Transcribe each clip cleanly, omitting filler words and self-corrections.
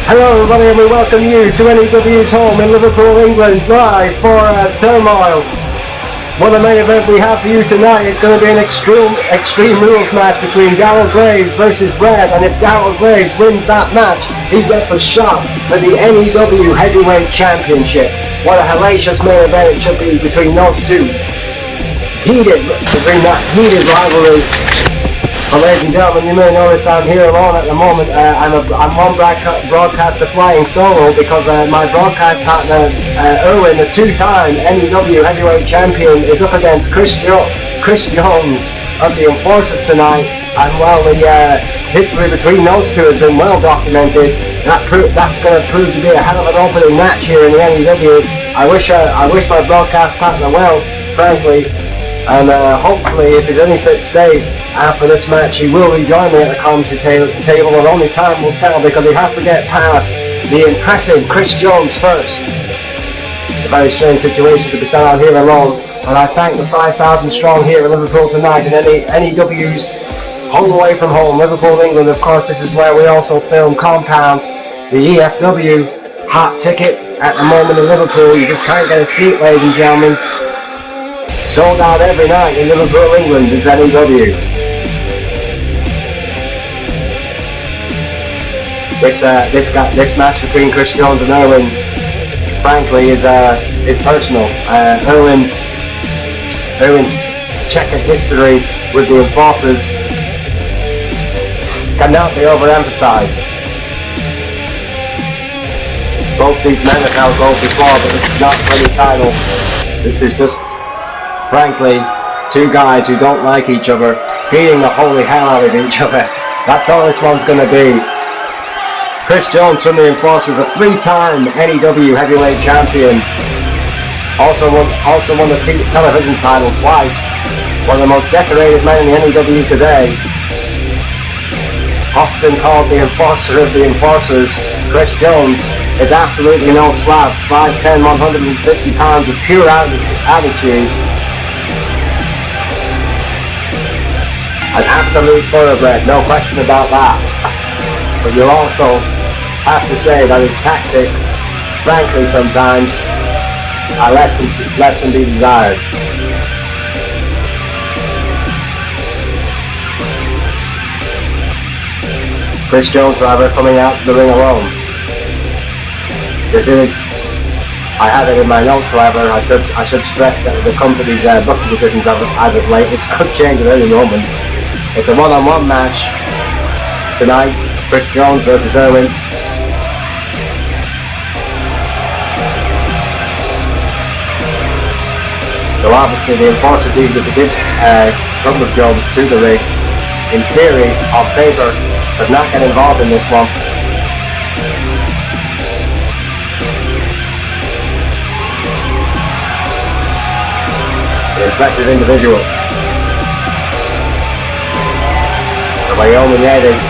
Hello everybody and we welcome you to N.E.W's home in Liverpool, England, live for Turmoil. What a main event we have for you tonight. It's going to be an extreme rules match between Daryl Graves versus Red, and if Daryl Graves wins that match, he gets a shot for the N.E.W Heavyweight Championship. What a hellacious main event it should be between those two. Heated rivalry. Well, ladies and gentlemen, you may notice I'm here alone at the moment. I'm one broadcaster flying solo because my broadcast partner, Erwin, the two-time N.E.W Heavyweight Champion, is up against Chris Jones of the Enforcers tonight. And while the history between those two has been well documented, that's going to prove to be a hell of an opening match here in the N.E.W. I wish my broadcast partner well, frankly. And hopefully, if he's any fit state after this match, he will rejoin me at the commentary table, and only time will tell because he has to get past the impressive Chris Jones first. It's a very strange situation to be sat out here alone, and I thank the 5,000 strong here in Liverpool tonight in N.E.W's home away from home, Liverpool, England. Of course, this is where we also film Compound, the EFW hot ticket at the moment in Liverpool. You just can't get a seat, ladies and gentlemen. Sold out every night in Liverpool, England, is N.E.W. This match between Chris Jones and Erwin, frankly, is personal. Erwin's checkered history with the Enforcers cannot be overemphasized. Both these men have held gold before, but this is not for any title. This is just, frankly, two guys who don't like each other, beating the holy hell out of each other. That's all this one's going to be. Chris Jones from the Enforcers, a three-time N.E.W Heavyweight Champion. Also won the television title twice. One of the most decorated men in the N.E.W today. Often called the Enforcer of the Enforcers, Chris Jones is absolutely no slab. 5'10", 150 pounds of pure attitude. An absolute thoroughbred, no question about that. But you also have to say that his tactics, frankly, sometimes are less than be desired. Chris Jones, however, coming out to the ring alone. This is, I have it in my notes, however, I should stress that the company's booking decisions as of late, this could change at any moment. It's a one-on-one match tonight, Chris Jones versus Erwin. So obviously the Enforcers, even if they did come with Jones to the ring, in theory, on paper, does not get involved in this one. An impressive individual. The Wyoming native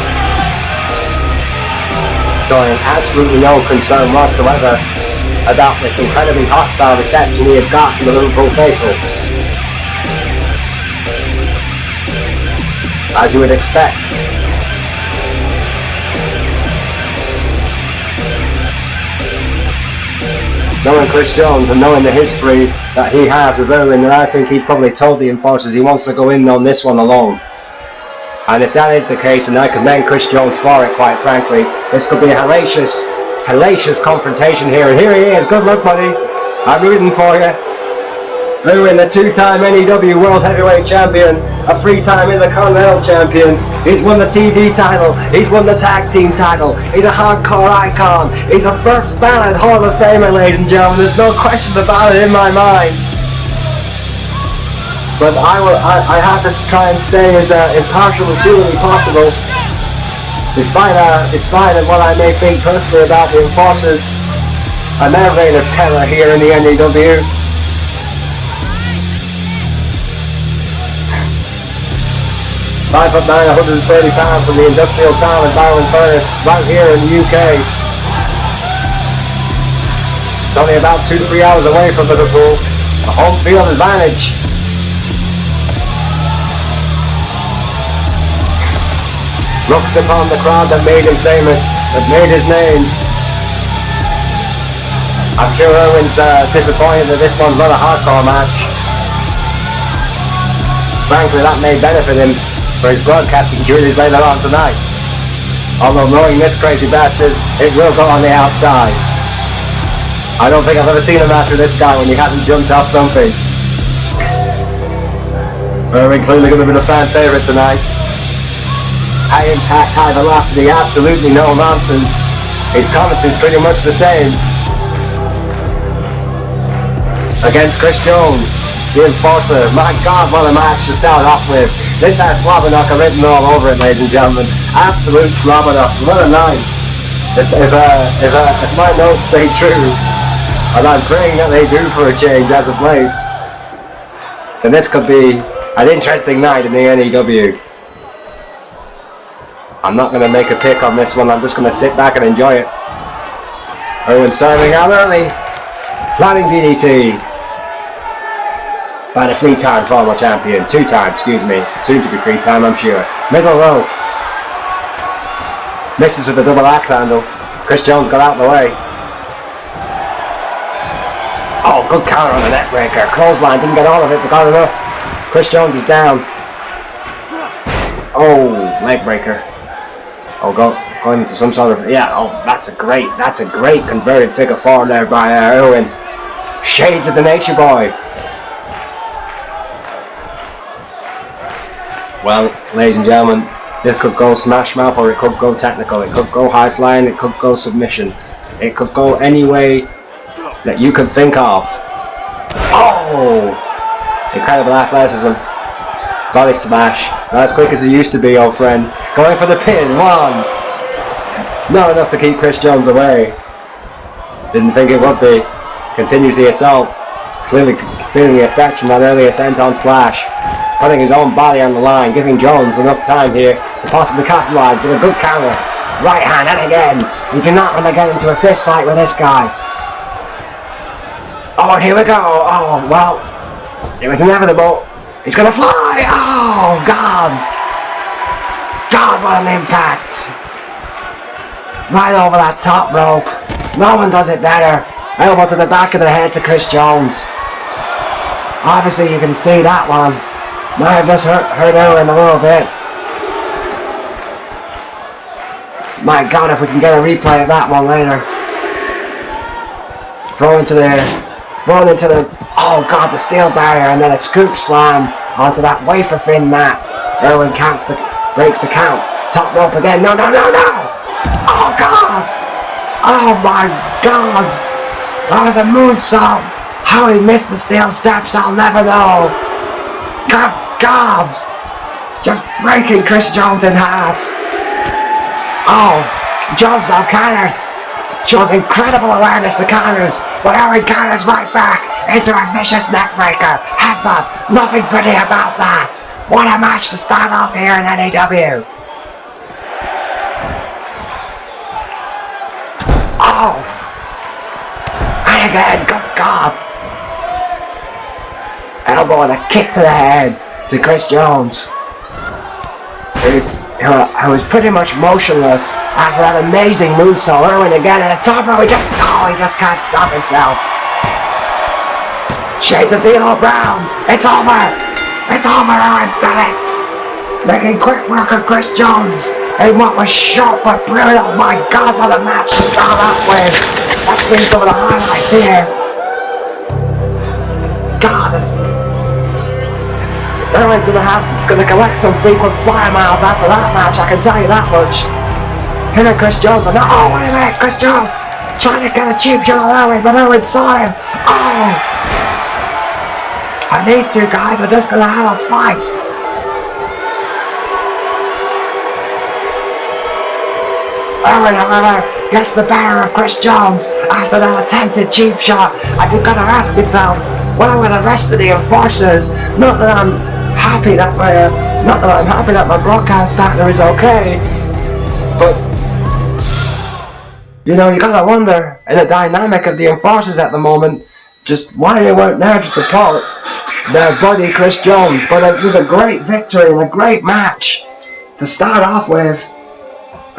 showing absolutely no concern whatsoever about this incredibly hostile reception he has got from the Liverpool faithful. As you would expect. Knowing Chris Jones and knowing the history that he has with Erwin, and I think he's probably told the Enforcers he wants to go in on this one alone. And if that is the case, and I commend Chris Jones for it, quite frankly, this could be a hellacious confrontation here. And here he is. Good luck, buddy. I'm rooting for you. Erwin, the two-time N.E.W World Heavyweight Champion, a three-time Intercontinental Champion. He's won the TV title. He's won the Tag Team title. He's a hardcore icon. He's a first ballot Hall of Famer, ladies and gentlemen. There's no question about it in my mind. But I have to try and stay as impartial as humanly possible. Despite what I may think personally about the Enforcers, and their reign of terror here in the N.E.W. 5'9", 130 pounds from the industrial town of Ballinferris, right here in the UK. It's only about 2 to 3 hours away from Liverpool. A home field advantage. Looks upon the crowd that made him famous, that made his name. I'm sure Erwin's disappointed that this one's not a hardcore match. Frankly, that may benefit him for his broadcasting duties later on tonight. Although knowing this crazy bastard, it will go on the outside. I don't think I've ever seen a match with this guy when he hasn't jumped off something. Erwin clearly going to be the fan favourite tonight. High impact, high velocity, absolutely no nonsense. His commentary's pretty much the same. Against Chris Jones, the Enforcer. My God, what a match to start off with. This has Slobberknocker written all over it, ladies and gentlemen. Absolute Slobberknocker. What a night. If my notes stay true, and I'm praying that they do for a change as of late, then this could be an interesting night in the N.E.W. I'm not going to make a pick on this one, I'm just going to sit back and enjoy it. Erwin starting out early. Planning DDT. By the 3-time former champion. 2-time, excuse me. Soon to be 3-time, I'm sure. Middle rope. Misses with the double axe handle. Chris Jones got out of the way. Oh, good counter on the neck breaker. Clothesline, didn't get all of it, but got enough. Chris Jones is down. Oh, leg breaker. Oh, going into some sort of, yeah. Oh, that's a great converted figure 4 there by Erwin. Shades of the Nature Boy. Well, ladies and gentlemen, it could go smash mouth or it could go technical. It could go high flying. It could go submission. It could go any way that you could think of. Oh! Incredible athleticism. Body smash. Not as quick as it used to be, old friend. Going for the pin. 1. Not enough to keep Chris Jones away. Didn't think it would be. Continues the assault. Clearly feeling the effects from that earlier senton splash. Putting his own body on the line. Giving Jones enough time here to possibly capitalize with a good counter. Right hand, and again. You do not want to get into a fist fight with this guy. Oh, here we go. Oh, well. It was inevitable. He's gonna fly! Oh, God! God, what an impact! Right over that top rope. No one does it better. Elbow to the back of the head to Chris Jones. Obviously, you can see that one. Might have just hurt Erwin a little bit. My God, if we can get a replay of that one later. Thrown into the... Oh God, the steel barrier, and then a scoop slam onto that wafer thin mat. Erwin breaks the count. Top rope again. No! Oh God! Oh my God! That was a moonsault. How he missed the steel steps, I'll never know. God! Just breaking Chris Jones in half. Oh, Jones now counters. Shows incredible awareness to counters, but Erwin counters right back into a vicious neckbreaker. Headbutt, nothing pretty about that. What a match to start off here in N.E.W. Oh! And again, good God! Elbow and a kick to the head to Chris Jones. Who was pretty much motionless after that amazing moonsault. Erwin again at the top row. He just can't stop himself. Shades of D'Lo Brown. It's over. Erwin's done it. Making quick work of Chris Jones in what was short but brutal. My God, what a match to start off with. Let's see some of the highlights here. God. Erwin's gonna collect some frequent flyer miles after that match, I can tell you that much. Him and Chris Jones are oh wait a minute, Chris Jones trying to get a cheap shot on Erwin, but Erwin saw him. Oh! And these two guys are just gonna have a fight. Erwin, however, gets the better of Chris Jones after that attempted cheap shot, and you've got to ask yourself, where were the rest of the enforcers? Not that I'm happy that my broadcast partner is okay, but you know, you gotta wonder in the dynamic of the enforcers at the moment just why they weren't there to support their buddy Chris Jones. But it was a great victory and a great match to start off with.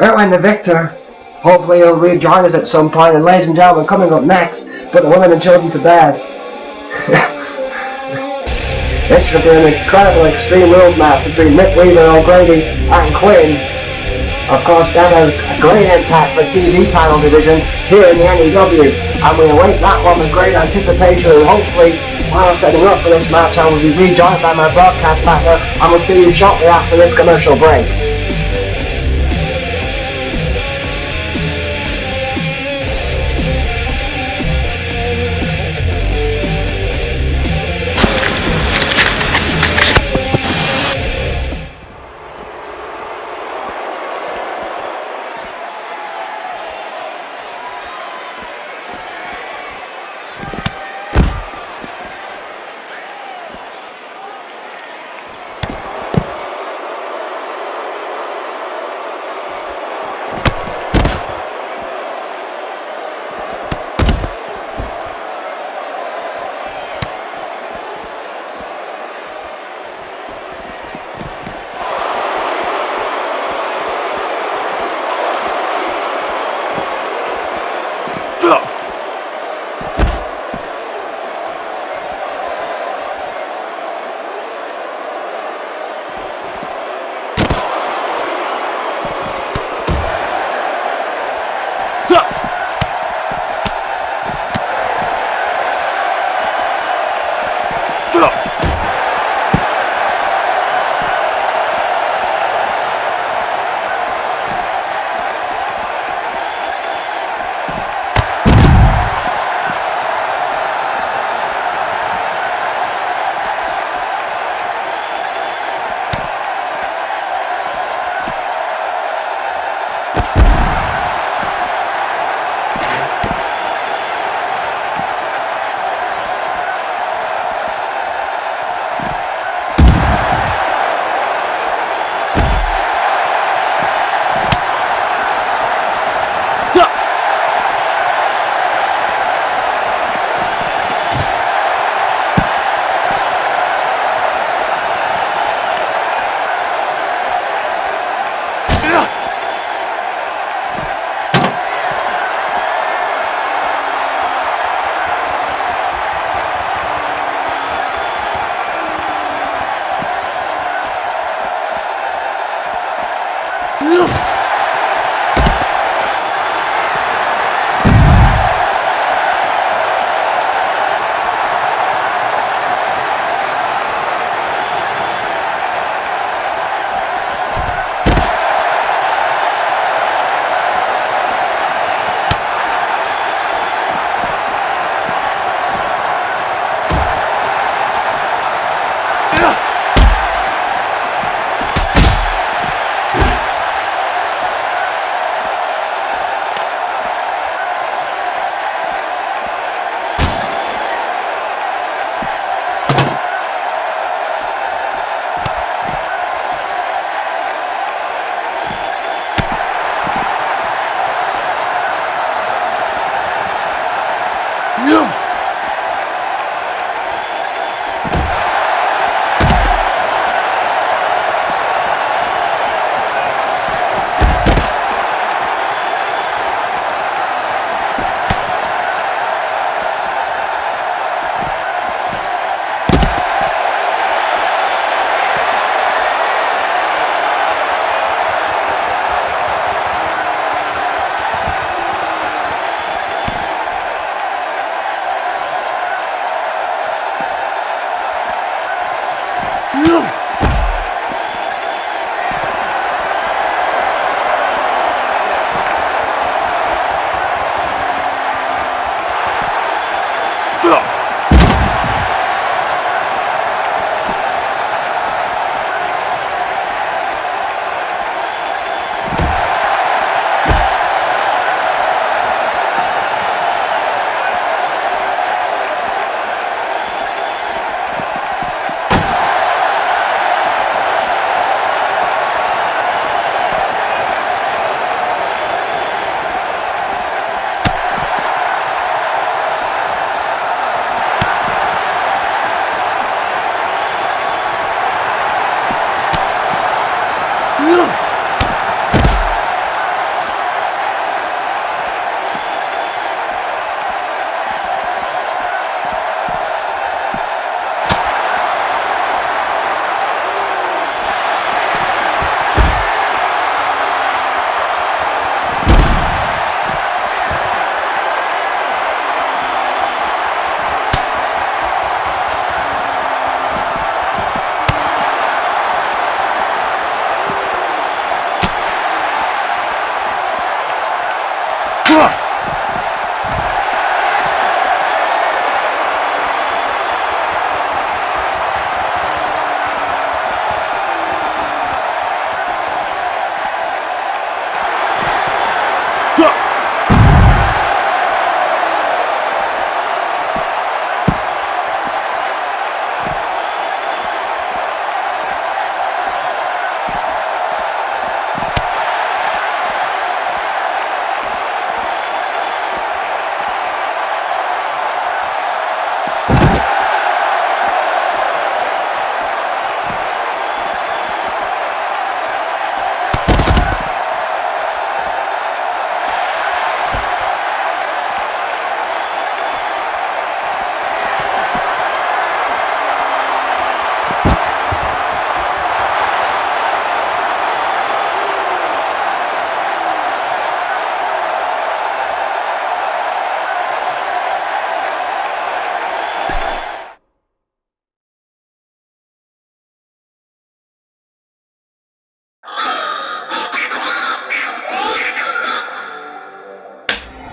Erwin the victor. Hopefully he'll rejoin us at some point. And ladies and gentlemen, coming up next, put the women and children to bed. This should be an incredible Extreme Rules match between Mick Weaver, O'Grady and Quinn. Of course, that has a great impact for TV title division here in the N.E.W. And we await that one with great anticipation, and hopefully while I'm setting up for this match I will be rejoined by my broadcast partner, and we'll see you shortly after this commercial break.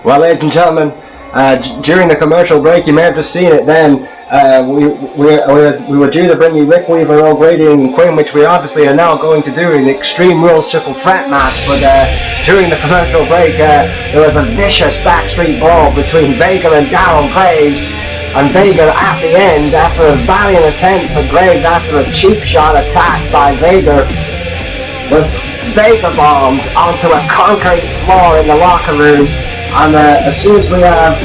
Well, ladies and gentlemen, during the commercial break, you may have just seen it then, we were due to bring you Rick Weaver, O'Grady and Quinn, which we obviously are now going to do in the Extreme Rules Triple Threat match, but during the commercial break, there was a vicious backstreet brawl between Vega and Darryl Graves, and Vega at the end, after a valiant attempt for Graves after a cheap shot attack by Vega, was Vega bombed onto a concrete floor in the locker room. And as soon as we have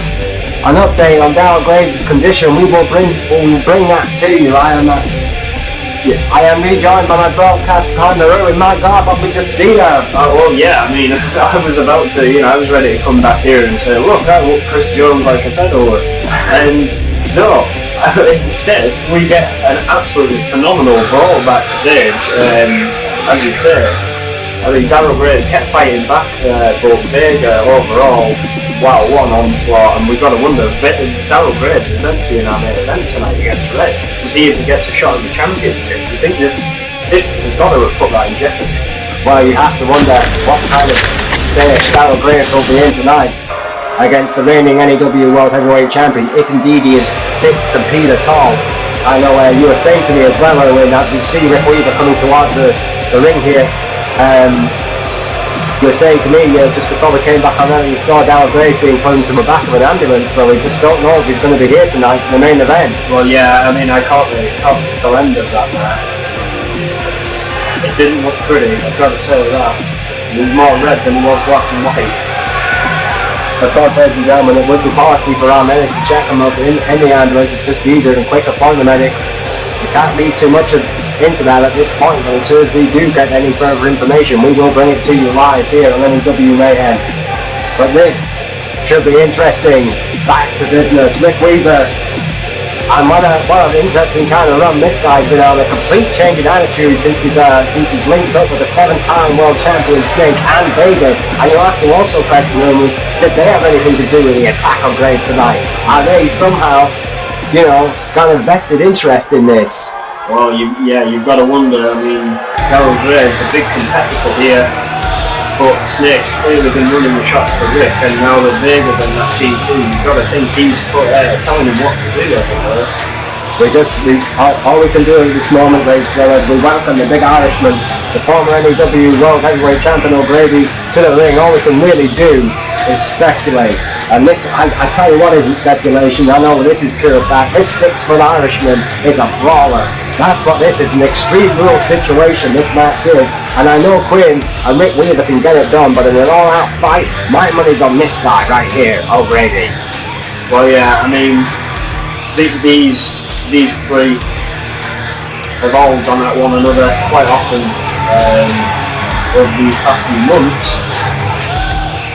an update on Darryl Graves' condition, we will bring that to you. I am rejoined by my broadcast partner, Erwin. My God, what we just see there. Well, yeah, I mean, I was about to, I was ready to come back here and say, look, that what Chris Jones, like I said, over. And no, instead, we get an absolutely phenomenal brawl backstage. As you say, I mean, Darryl Graves kept fighting back, but Vega overall, wow, one onslaught, and we've got to wonder if Darryl Graves is meant to be in our main event tonight against Red to see if he gets a shot at the championship. Do you think this has got to have put that in jeopardy? Well, you have to wonder what kind of stage Darryl Graves will be in tonight against the reigning N.E.W. World Heavyweight Champion, if indeed he is fit to compete at all. I know you were saying to me as well, Erwin, as we see Rick Weaver coming towards the ring here. You were saying to me just before we came back on there, you saw Darryl Graves being put into the back of an ambulance, so we just don't know if he's going to be here tonight in the main event. Well, yeah, I mean, I caught the end of that there. It didn't look pretty, I've got to say that. It was more red than it was black and white. Of course, ladies and gentlemen, it would be policy for our medics to check them out in the ambulance. It's just easier and quicker for the medics. We can't read too much into that at this point, but as soon as we do get any further information, we will bring it to you live here on N.E.W. Mayhem. But this should be interesting. Back to business. Rick Weaver, and what an interesting kind of run this guy's been on. A complete change in attitude since he's linked up with a 7-time world champion Snake and Vega. And you'll have to also question them, did they have anything to do with the attack on Graves tonight? Are they somehow, got a vested interest in this? Well, you've got to wonder. I mean, Darryl Graves, a big competitor here, but Snake's clearly been running the shots for Rick, and now that Vega's on that team too, you've got to think he's telling him what to do, as it were. All we can do at this moment, ladies and gentlemen, we welcome the big Irishman, the former N.E.W. World Heavyweight Champion O'Grady, to the ring. All we can really do is speculate. And this, I tell you what isn't speculation, I know this is pure fact. This 6-foot Irishman is a brawler. That's what this is, an extreme rule situation this match is. And I know Quinn and Rick Weaver can get it done, but in an all-out fight, my money's on this guy right here, O'Grady. Well, yeah, I mean, these three have all gone at one another quite often over these past few months.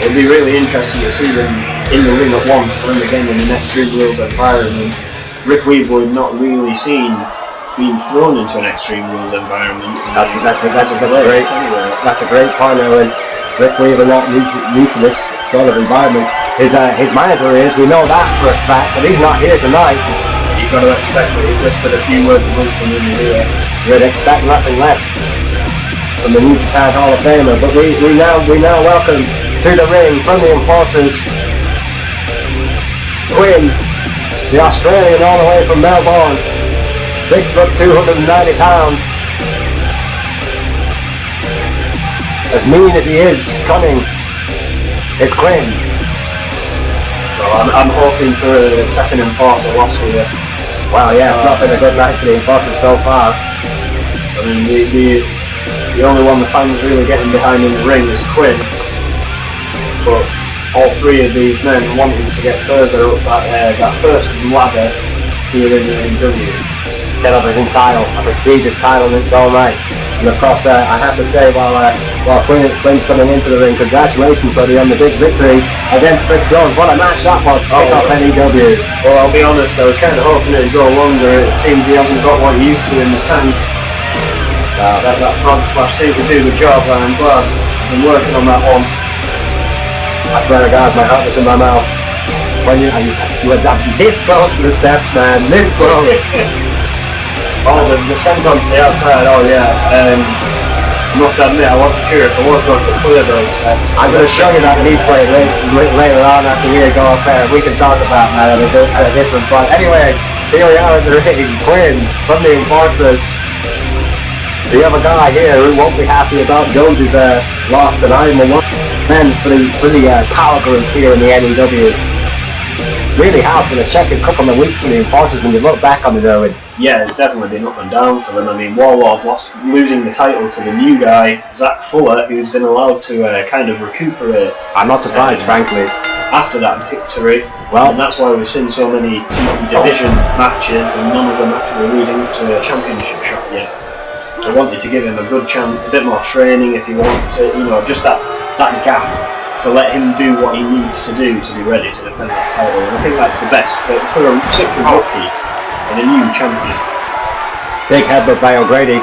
It'll be really interesting to see them in the ring at once, and again in the Extreme Rules environment. Rick Weaver we've not really seen being thrown into an Extreme Rules environment. That's a great point, Owen. Rick Weaver not new to this sort of environment. His manager is, we know that for a fact, but he's not here tonight. You've got to expect that he's whispered a few words of wisdom in your ear. You'd expect nothing less from the New Japan Hall of Famer, but we now welcome to the ring from the Enforcers, Quinn, the Australian all the way from Melbourne, 6 foot 290 pounds. As mean as he is cunning, is Quinn. So I'm hoping for a second Enforcer loss here. Well, yeah, it's not been a good night for the Enforcers so far. I mean, the only one the fans really getting behind in the ring is Quinn. But all three of these men wanting to get further up that first ladder here in the N.E.W. Get up a title, a prestigious title in its own right. And of course, I have to say, while Quinn's coming into the ring, congratulations, buddy, on the big victory against Chris Jones. What a match that was! Kick off N.E.W. Well, I'll be honest, I was kind of hoping it'd go longer. It seems he hasn't got what he used to in the tank. That front splash seemed to do the job, and I'm glad I've been working on that one. I swear to God, my heart was in my mouth. When you were this close to the steps, man, this close. Oh, the send on to the outside, oh yeah. must admit, I wasn't sure if I was going to clear those steps. I'm going to show you that replay later on after we go off air. We can talk about that at a different point. Anyway, here we are in the ring. Quinn from the Enforcers. We have a guy here who won't be happy about Jones's loss tonight. And one men for the power group here in the N.E.W. Really has been a checkered couple of weeks for the Enforcers when you look back on it, Owen. Yeah, it's definitely been up and down for them. I mean, Warlord losing the title to the new guy, Zach Fuller, who's been allowed to kind of recuperate. I'm not surprised, frankly. After that victory, and that's why we've seen so many TV division matches, and none of them actually leading to a championship shot yet. I wanted to give him a good chance, a bit more training if you want to, just that gap to let him do what he needs to do to be ready to defend that title. And I think that's the best for such a rookie and a new champion. Big headbutt by O'Grady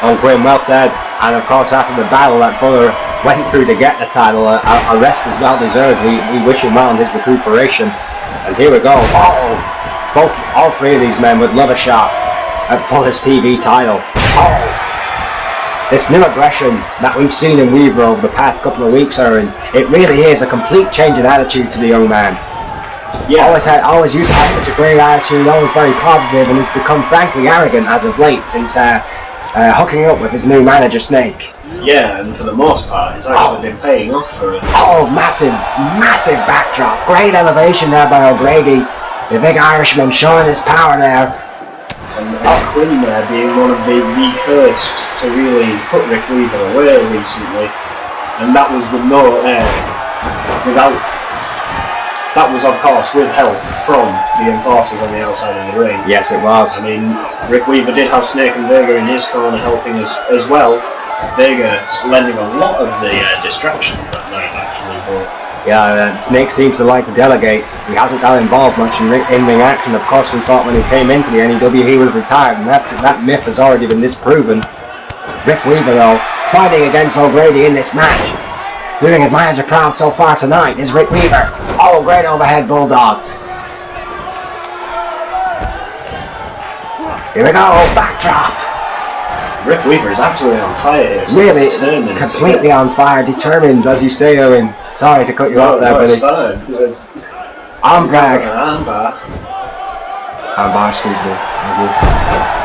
on Quinn, well said. And of course, after the battle that Fuller went through to get the title, a rest is well deserved. We wish him well in his recuperation. And here we go. All three of these men would love a shot at Fuller's TV title. This new aggression that we've seen in Weaver over the past couple of weeks, Aaron, it really is a complete change in attitude to the young man. Yeah, always used to have such a great attitude, always very positive, and he's become frankly arrogant as of late since hooking up with his new manager Snake. Yeah, and for the most part, it's actually been paying off for him. Massive backdrop, great elevation there by O'Grady. The big Irishman showing his power there. And Quinn there being one of the first to really put Rick Weaver away recently, and that was with that was of course with help from the Enforcers on the outside of the ring. Yes, it was. I mean, Rick Weaver did have Snake and Vega in his corner helping us as well. Vega lending a lot of the distractions that night actually, but yeah, Snake seems to like to delegate. He hasn't got involved much in ring action. Of course, we thought when he came into the N.E.W. he was retired, and that myth has already been disproven. Rick Weaver, though, fighting against O'Grady in this match. Doing his manager proud so far tonight is Rick Weaver. Great overhead bulldog. Here we go, backdrop. Rick Weaver is absolutely on fire here. Really, completely on fire, determined, as you say, Owen. Sorry to cut you off there, buddy. Arm drag. Armbar, excuse me.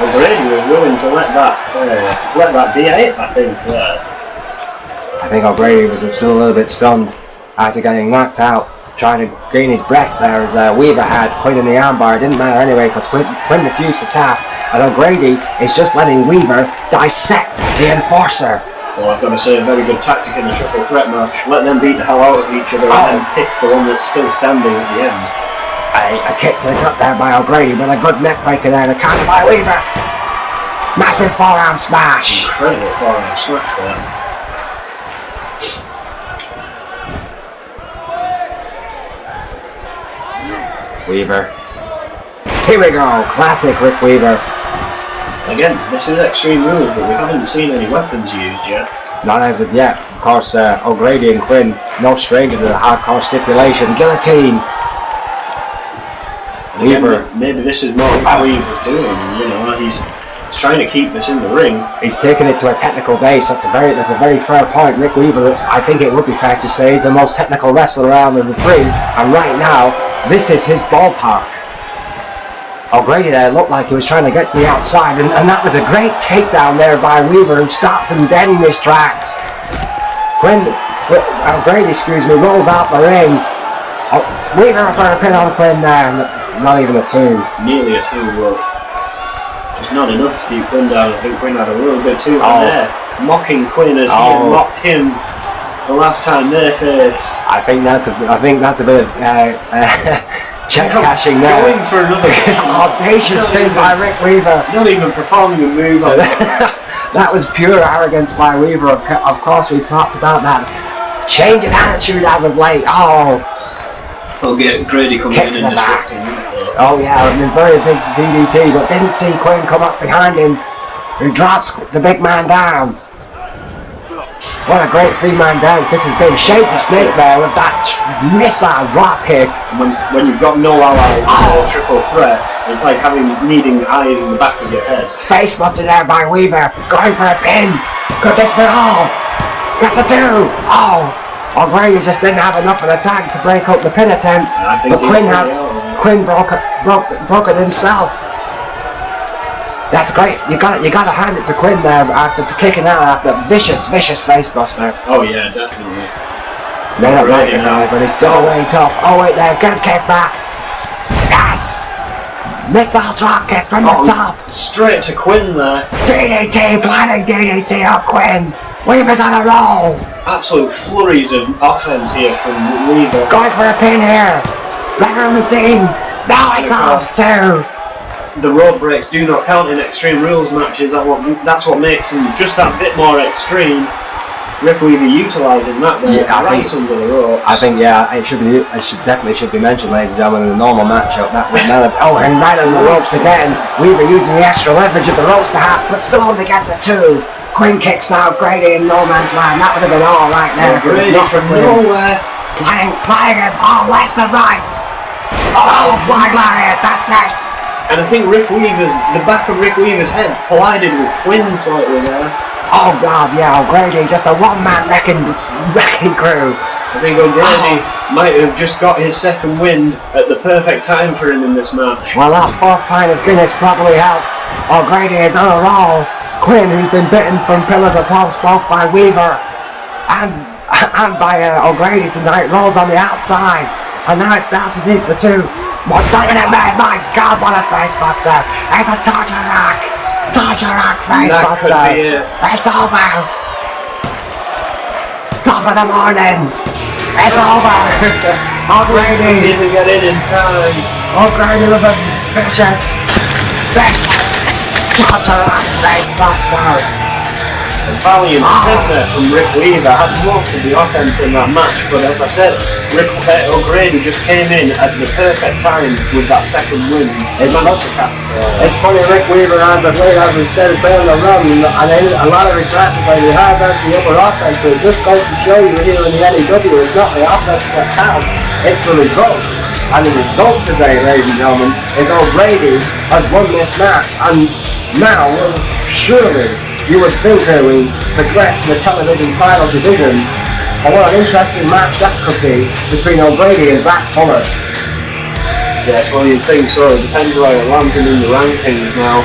O'Grady was willing to let that be it, I think. I think O'Grady was still a little bit stunned after getting knocked out, trying to gain his breath there as Weaver had Quinn in the armbar. It didn't matter anyway because Quinn refused to tap, and O'Grady is just letting Weaver dissect the Enforcer. Well, I've got to say, a very good tactic in the triple threat match. Let them beat the hell out of each other and then pick the one that's still standing at the end. A kick to the gut there by O'Grady, but a good neck breaker there to counter by Weaver. Massive forearm smash. Incredible forearm smash there. Weaver. Here we go, classic Rick Weaver. Again, this is Extreme Rules, but we haven't seen any weapons used yet. Not as of yet. Of course, O'Grady and Quinn, no stranger to the hardcore stipulation. Guillotine. Weaver. Again, maybe this is what Weaver was doing. He's trying to keep this in the ring. He's taking it to a technical base. That's a very fair point. Rick Weaver, I think it would be fair to say, is the most technical wrestler around of the three, and right now, this is his ballpark. O'Grady there looked like he was trying to get to the outside, and that was a great takedown there by Weaver, who stops him dead in his tracks. O'Grady, rolls out the ring. Weaver for a pin on Quinn there. Not even a 2. Nearly a 2, but just not enough to keep Quinn down. I think Quinn had a little bit too on there. Mocking Quinn as he had mocked him the last time they faced. I think that's a bit of check cashing there. Going for another audacious spin by Rick Weaver. Not even performing a move on that was pure arrogance by Weaver. Of course, we talked about that change in attitude as of late. We'll get Grady coming in and disrupting. Oh yeah, I mean, very big DDT, but didn't see Quinn come up behind him. He drops the big man down. What a great 3-man dance this has been. Shades of Snake there with that missile drop kick. When you've got no allies in a triple threat, It's like needing eyes in the back of your head. Face busted out by Weaver, going for a pin. Could this be all? That's a 2. Oh, O'Grady just didn't have enough of the tag to break up the pin attempt. But Quinn broke it himself. That's great. You got to hand it to Quinn there after kicking out after vicious face buster. Oh yeah, definitely. They're not ready now, but it's still way tough. Oh wait, there, good kick back. Yes. Missile drop kick from the top. Straight to Quinn there. DDT, planning DDT on Quinn. Weaver's on a roll. Absolute flurries of offense here from Weaver. Going for a pin here. Lever the scene. Now it's off too. The rope breaks do not count in Extreme Rules matches. That's what makes them just that bit more extreme. Rick Weaver utilising that there, under the ropes. I think it should be mentioned, ladies and gentlemen, in a normal matchup that would not have. Oh, and right on the ropes again. Weaver using the extra leverage of the ropes perhaps, but still only gets a 2. Quinn kicks out Grady in no man's land. That would have been all right there. Grady from nowhere. Flying him. Oh, left and right. Oh, flying lariat. That's it. And I think the back of Rick Weaver's head collided with Quinn slightly there. Oh God, yeah, O'Grady, just a one-man wrecking crew. I think O'Grady might have just got his second wind at the perfect time for him in this match. Well, that 4th pint of Guinness probably helped. O'Grady is on a roll. Quinn, who's been bitten from pillar to post both by Weaver and by O'Grady tonight, rolls on the outside. And now it's down to the 2. More dominant man, my God, what a face buster. It's a torture rack face buster. It's over. Top of the morning. It's over. O'Grady didn't get in time. O'Grady with a vicious torture rack face buster. And valiant attempt there from Rick Weaver. Had most of the offense in that match, but as I said, O'Grady just came in at the perfect time with that second win. It's funny, Rick Weaver has a play, as we've said, it's been on the run, and a lot of it's practically hard out the upper offense, but it just goes to show you here in the N.E.W. it's not the offense that counts, it's the result. And the result today, ladies and gentlemen, is O'Grady has won this match, and now, surely, you would think that we progress in the television final division. And what an interesting match that could be between O'Grady and Zach Fuller. Yes, well, you'd think so. It depends where it lands him in the rankings now.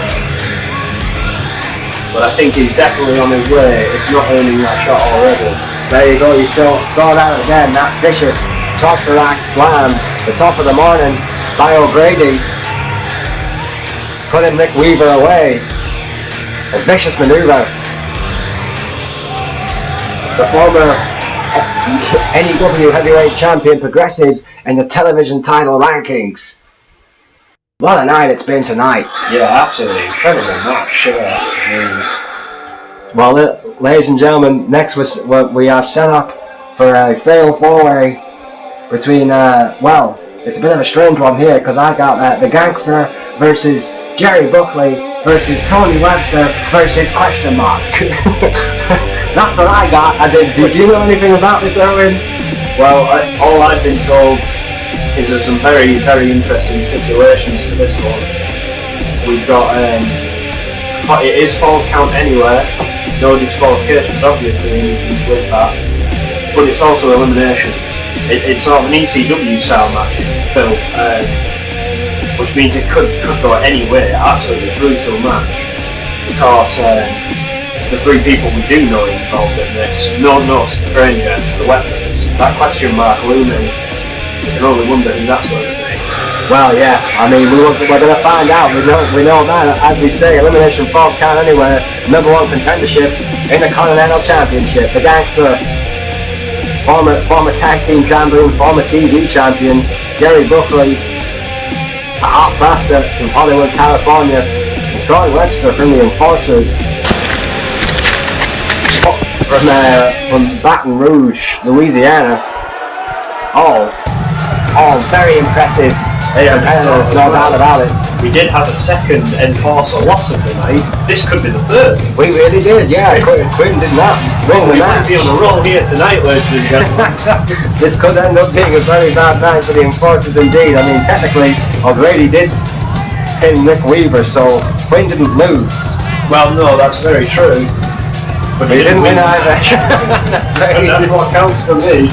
But I think he's definitely on his way, if not earning that shot already. There you go, you saw that again, that vicious torture rack slam, the top of the morning by O'Grady, putting Rick Weaver away. A vicious maneuver. The former N.E.W. heavyweight champion progresses in the television title rankings. What a night it's been tonight. Yeah, absolutely incredible match. Well, ladies and gentlemen, next we have set up for a fatal four-way between, well, it's a bit of a strange one here because I got the Gangster versus Jerry Buckley versus Tony Webster versus question mark. That's what I got. Did you know anything about this, Owen? Well, all I've been told is there's some very, very interesting stipulations to this one. We've got, it is false count anywhere, no disqualifications obviously with that, but it's also eliminations. It's sort of an ECW style match, Phil, which means it could go any way. Absolutely brutal match, because the 3 people we do know involved in this, no stranger to the weapons. That question mark looming, you can only wonder who that's going to be. Well, yeah, I mean, we're going to find out. We know that, as we say, elimination falls count anywhere, #1 contendership in the Continental Championship. The Gangster, former tag team champion, former TV champion, Jerry Buckley, a hot bastard from Hollywood, California, and Troy Webster from the Enforcers, from Baton Rouge, Louisiana. All very impressive. There's no doubt about it. We did have a second Enforcer loss of the night. This could be the third. We really did, yeah. Quinn did not win the match. We might be on a roll here tonight, ladies and gentlemen. This could end up being a very bad night for the Enforcers indeed. I mean, technically, O'Grady did pinned Rick Weaver, so Quinn didn't lose. Well, no, that's very true. But he didn't win either. That's what counts for me.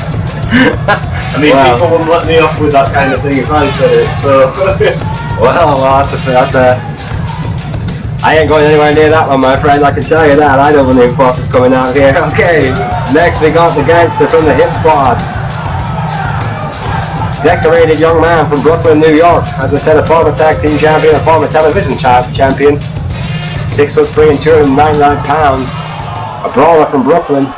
I mean, people wouldn't let me off with that kind of thing if I said it, so... well, that's a... I ain't going anywhere near that one, my friend, I can tell you that. I don't believe what is coming out here. Okay, next we got the gangster from the Hit Squad. Decorated young man from Brooklyn, New York. As I said, a former tag team champion, a former television champion. 6'3" and 299 pounds. A brawler from Brooklyn.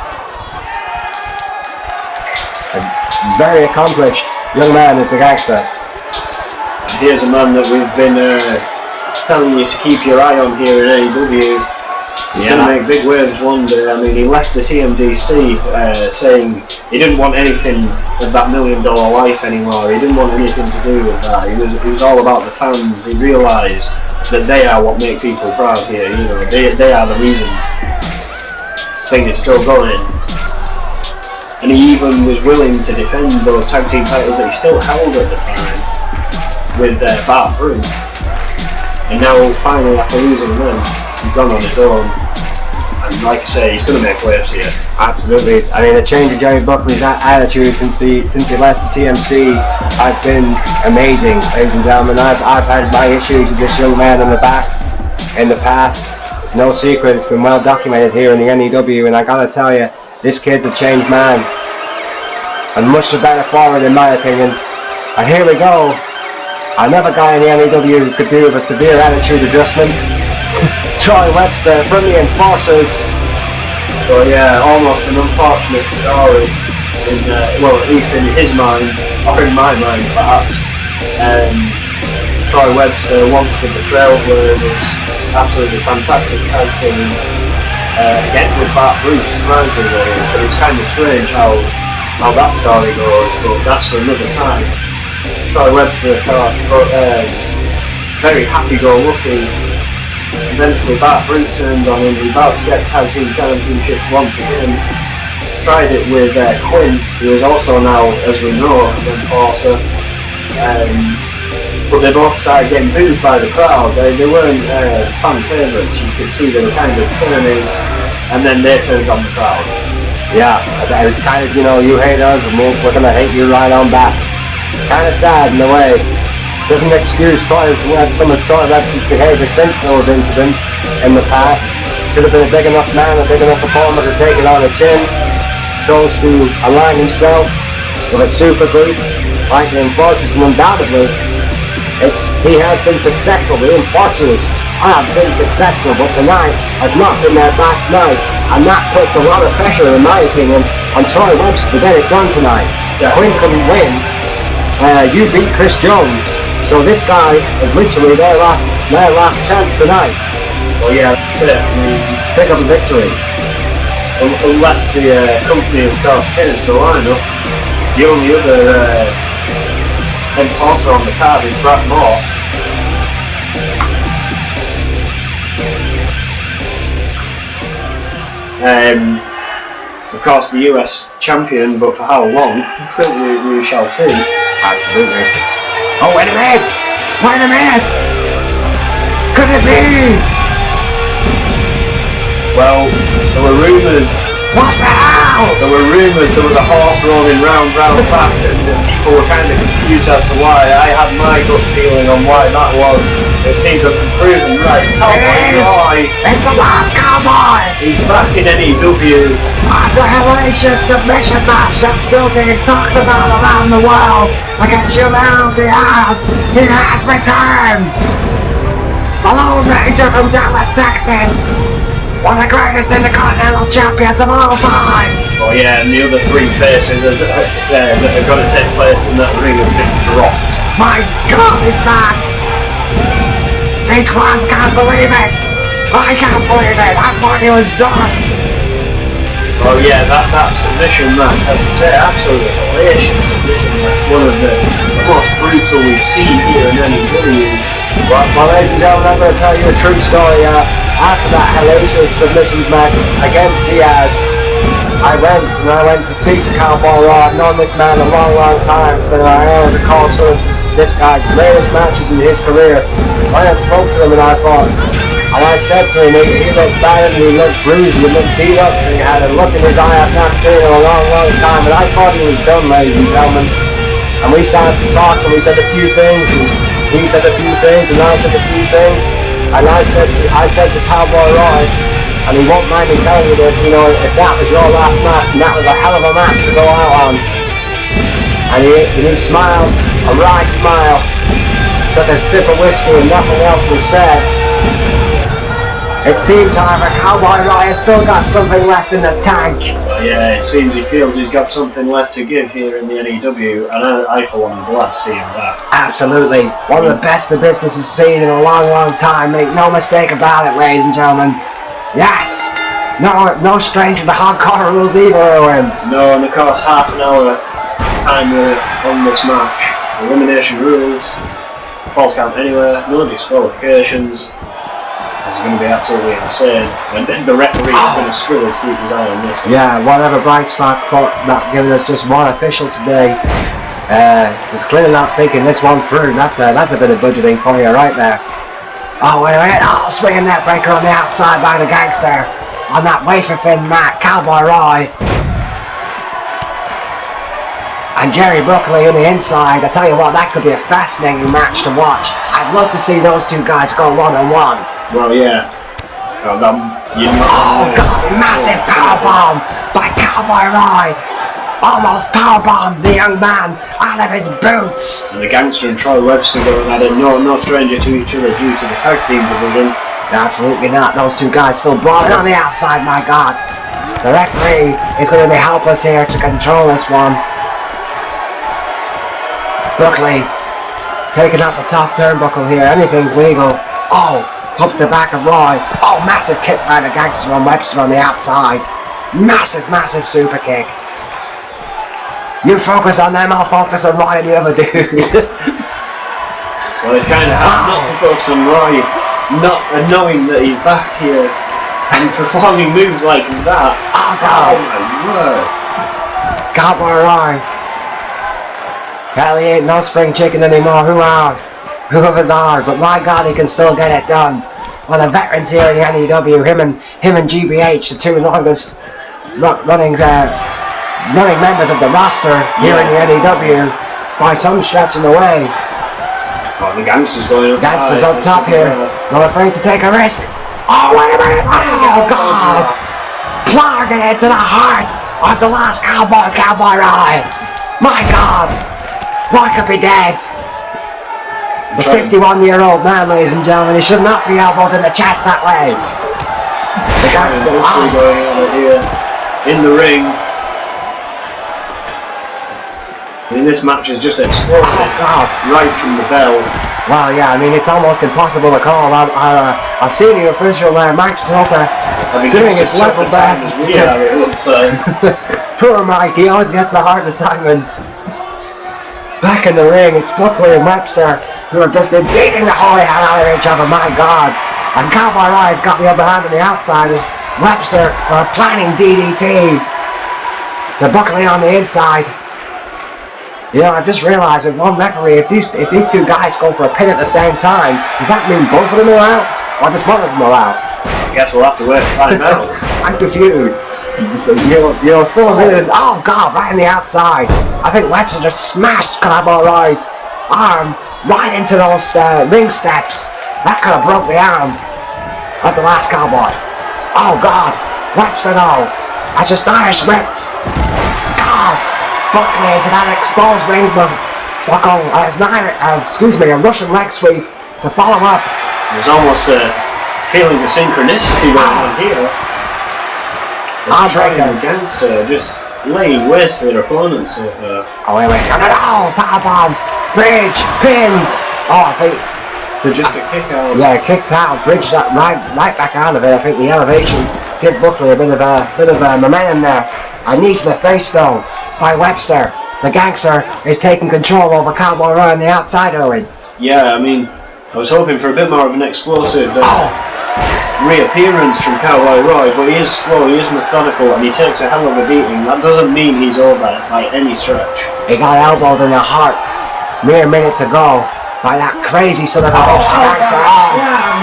A very accomplished young man is the gangster. Here's a man that we've been telling you to keep your eye on here in N.E.W. He's going to make big waves one day. I mean, he left the TMDC saying he didn't want anything of that $1 million life anymore. He didn't want anything to do with that. He was all about the fans. He realised that they are what make people proud here. You know, they are the reason the thing is still going. And he even was willing to defend those tag team titles that he still held at the time with Bart Bruce. And now, finally, after losing them, he's gone on his own. And like I say, he's going to make waves here. Absolutely. I mean, the change of Jerry Buckley's attitude since he left the TMC has been amazing, ladies and gentlemen. I've had my issues with this young man in the past. It's no secret. It's been well documented here in the N.E.W. And I gotta tell you, this kid's a changed man, and much the better for it, in my opinion. And here we go. Another guy in the N.E.W. could do with a severe attitude adjustment. Troy Webster from the Enforcers. So yeah, almost an unfortunate story. Well, at least in his mind, or in my mind perhaps. Troy Webster, once with the Trailblazers, absolutely fantastic tag team. Again with Bart Bruce, surprisingly, but it's kind of strange how that story goes, but that's for another time. Troy Webster, of course, very happy-go-lucky. Eventually Bart Bruce turned on him. He was about to get tag team championships once again. Tried it with Quinn, who is also now, as we know, an enforcer. But they both started getting booed by the crowd. They weren't fan favourites. You could see they were kind of turning, and then they turned on the crowd. Yeah, it's kind of, you know, you hate us, and we're going to hate you right on back. Kind of sad in a way. Doesn't excuse some of Troy Webster's behaviour since those incidents in the past. Should have been a big enough man, a big enough performer to take it on the chin. Chose to align himself with a super group like the Enforcers, and undoubtedly he has been successful. The Enforcers have been successful, but tonight has not been their best night, and that puts a lot of pressure, in my opinion, on Troy Webster to get it done tonight. Quinn couldn't win. You beat Chris Jones, so this guy is literally their last chance tonight. Well, yeah, that's it. I mean, pick up a victory. Unless the company of course changes the lineup, the only other enforcer on the card is Brad Morse. Of course, the US champion, but for how long? we shall see. Absolutely. Oh, wait a minute! Wait a minute! Could it be? Well, there were rumours. What the hell? There were rumours there was a horse rolling round back, and people were kind of confused as to why. I had my gut feeling on why that was. It seemed to have been proven right. Cowboy! It's the last Cowboy! He's back in N.E.W. After a hellacious submission match that's still being talked about around the world against Humano Diaz, he has returned! The Lone Ranger from Dallas, Texas! One of the greatest Intercontinental Champions of all time! Oh yeah, and the other three faces that are going to take place in that ring have just dropped. My God, he's back! These clowns can't believe it! I can't believe it! I thought he was done! Oh yeah, that submission match, I would say, absolutely hellacious submission match. One of the most brutal we've seen here in N.E.W. Well, ladies and gentlemen, I'm going to tell you a true story. After that hellacious submission match against Diaz, I went to speak to Cowboy Raw. I've known this man a long, long time. It's been an honor to call this guy's greatest matches in his career. I had spoke to him and I thought, and I said to him, he looked bad and he looked bruised and he looked beat up and he had a look in his eye I've not seen in a long, long time, and I thought he was done, ladies and gentlemen. And we started to talk and we said a few things and he said a few things and I said a few things, and I said to Cowboy Roy, and he won't mind me telling you this, you know, if that was your last match, and that was a hell of a match to go out on. And he smiled, a wry smile, took a sip of whiskey and nothing else was said. It seems, however, Cowboy Roy has still got something left in the tank. Well, yeah, it seems he feels he's got something left to give here in the N.E.W, and I for one, am glad to see him back. Absolutely. One of the best the business has seen in a long, long time. Make no mistake about it, ladies and gentlemen. Yes! No stranger to hardcore rules either, Owen. No, and of course, half an hour time on this match. Elimination rules, false count anywhere, no disqualifications. It's going to be absolutely insane, and the referee is going to struggle to keep his eye on this one. Yeah, whatever Bright Spark thought that giving us just one official today is clearly not thinking this one through. That's a bit of budgeting for you right there. Oh, wait a minute. Oh, swinging that breaker on the outside by the gangster on that wafer thin mat, Cowboy Roy. And Jerry Buckley in the inside. I tell you what, that could be a fascinating match to watch. I'd love to see those two guys go one-on-one. Well, yeah. God, oh, God, massive powerbomb by Cowboy Roy. Almost powerbombed the young man out of his boots. And the gangster and Troy Webster going at it, no stranger to each other due to the tag team division. Absolutely not. Those two guys still brawling on the outside, my God. The referee is going to be helpless here to control this one. Buckley taking out the top turnbuckle here. Anything's legal. Oh, up the back of Roy. Oh, massive kick by the gangster on Webster on the outside. Massive, massive super kick. You focus on them, I'll focus on Roy and the other dude. Well, it's kind of hard not to focus on Roy, not knowing that he's back here and performing moves like that. Oh, God. Oh, my word. Cowboy Roy. Hell, he ain't no spring chicken anymore. Whoever's hard, but my God, he can still get it done. Well, the veterans here in the N.E.W, him and GBH, the two longest running members of the roster here in the N.E.W, by some stretch in the way. Oh, the gangster's going up. Gangster's up top here, not afraid to take a risk. Oh, wait a minute! Oh, God! Plugging it to the heart of the last Cowboy Roy. My God! Roy could be dead. The 51-year-old man, ladies and gentlemen, he should not be elbowed in the chest that way. The gangster going on here in the ring. I mean, this match has just exploded right from the bell. Well, yeah, I mean, it's almost impossible to call. I've seen the official Mike Stoker doing his level best. Poor Mike, he always gets the hard assignments. Back in the ring, it's Buckley and Webster who have just been beating the holy hell out of each other, my God. And Cowboy Roy's got the upper hand on the outside as Webster are planning DDT to Buckley on the inside. You know, I've just realised with one referee, if these two guys go for a pin at the same time, does that mean both of them are out? Or just one of them are out? I guess we'll have to wait to find out. I'm confused. So, oh God, right on the outside. I think Webster just smashed Cowboy Roy's arm right into those ring steps. That could have broke the arm of the last Cowboy. Oh God, Webster though. I just Irish whipped. God, Buckley into that exposed ring buckle. A Russian leg sweep to follow up. There's almost a feeling of synchronicity going on here. Troy and Gangster just laying waste to their opponents. Oh wait, no, powerbomb, bridge, pin. Oh, I think they're just a kick out. Yeah, kicked out, bridged that right back out of it. I think the elevation did Buckley a bit of momentum there. A knee to the face though by Webster. The Gangster is taking control over Cowboy Roy on the outside, Owen. Yeah, I mean, I was hoping for a bit more of an explosive reappearance from Cowboy Roy, but he is slow, he is methodical, and he takes a hell of a beating. That doesn't mean he's over by any stretch. He got elbowed in the heart mere minutes ago by that crazy son of a bitch. Gangster.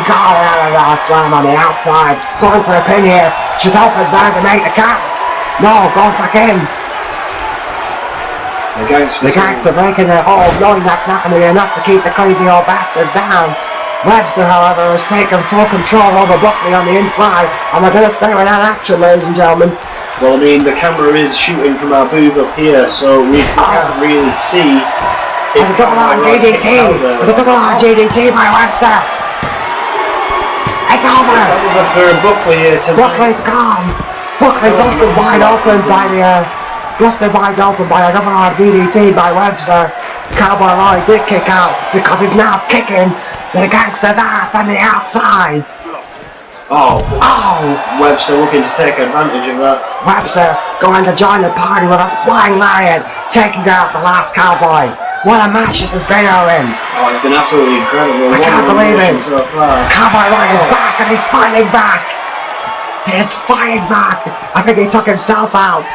God, slam on the outside. Going for a pin here. Shitopa's there to make the count. No, goes back in. The gangster breaking their hold, knowing that's not going to be enough to keep the crazy old bastard down. Webster, however, has taken full control over Buckley on the inside, and they're going to stay with that action, ladies and gentlemen. Well, I mean, the camera is shooting from our booth up here, so we can't really see. There's a double arm DDT. There's a double arm DDT by Webster. It's over. It's over for Buckley here tonight. Buckley's gone. Buckley busted wide open by a double arm DDT by Webster. Cowboy Roy did kick out because he's now kicking the gangster's ass on the outside. Oh, Webster looking to take advantage of that. Webster going to join the party with a flying lariat, taking out the last cowboy. What a match this has been, Owen. Oh, it's been absolutely incredible. I can't believe it. So far. Cowboy Roy is back and he's fighting back. He is fighting back. I think he took himself out.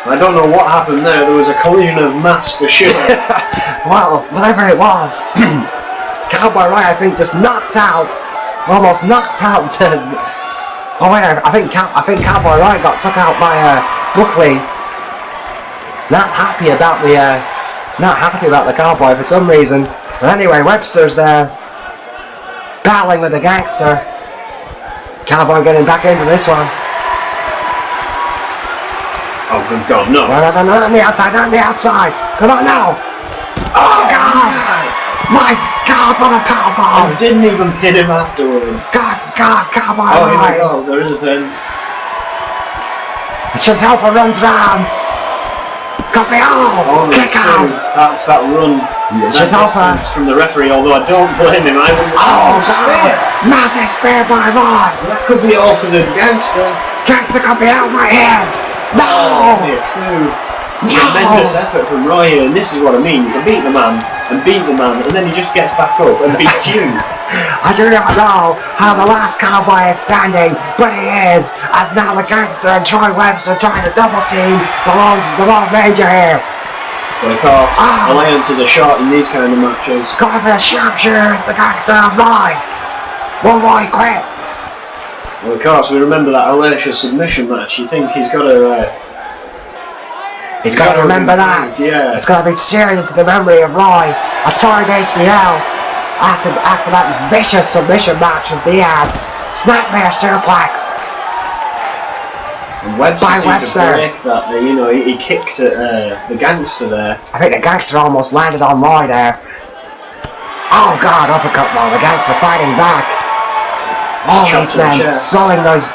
I don't know what happened there. There was a collision of mass for sure. Well, whatever it was, Cowboy Roy, I think, just knocked out. Almost knocked out. Says, oh wait, I think Cowboy Roy got took out by Buckley. Not happy about the cowboy for some reason. But anyway, Webster's there, battling with the gangster. Cowboy getting back into this one. Oh good God, no! No, not on the outside, not on the outside. Come on now! Oh God! My God, what a powerbomb! I didn't even hit him afterwards. God, Cowboy Oh, Roy. here we go. There is a pin. Shitopa runs round. Copy all. Kick out. That's that run. Shitopa from the referee. Although I don't blame him. Oh God! Massive spear by Roy. That could be all for the gangster. Gangster copy out right here. No! Oh, here too. Tremendous effort from Roy here, and this is what I mean. You can beat the man, and then he just gets back up and beats you. I do not know how the last cowboy is standing, but he is, as now the gangster and Troy Webster trying to double team the Lone Ranger here. But of course, alliances are short in these kind of matches. Going for the sharpshooters, the gangster of Roy. Will Roy quit? Well, of course, we remember that hellacious submission match. You think he's got to... He's got to remember that. Yeah. It's got to be seared into the memory of Roy. A torn ACL after that vicious submission match with Diaz. Snapmare suplex. And Webster seemed to break that. He kicked at the gangster there. I think the gangster almost landed on Roy there. Oh God, uppercut though. The gangster fighting back. All these men throwing those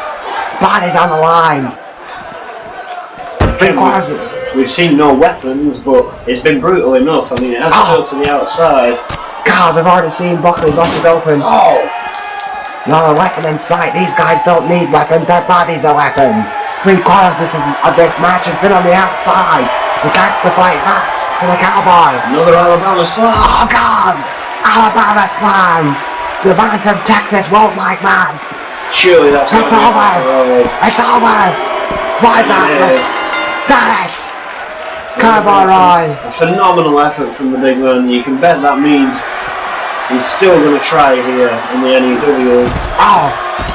bodies on the line. We've seen no weapons, but it's been brutal enough. I mean, it has to go to the outside. God, we've already seen Buckley busted open. Oh! Not a weapon in sight. These guys don't need weapons. Their bodies are weapons. 3/4 of this match has been on the outside. The gangster fight back to the cowboy. Another Alabama slam. Oh God! Alabama slam. The man from Texas won't like that. Surely that's It's over. It's over. Why is that? Damn it! Cowboy Roy. A phenomenal effort from the big man. You can bet that means he's still going to try here in the N.E.W. Oh,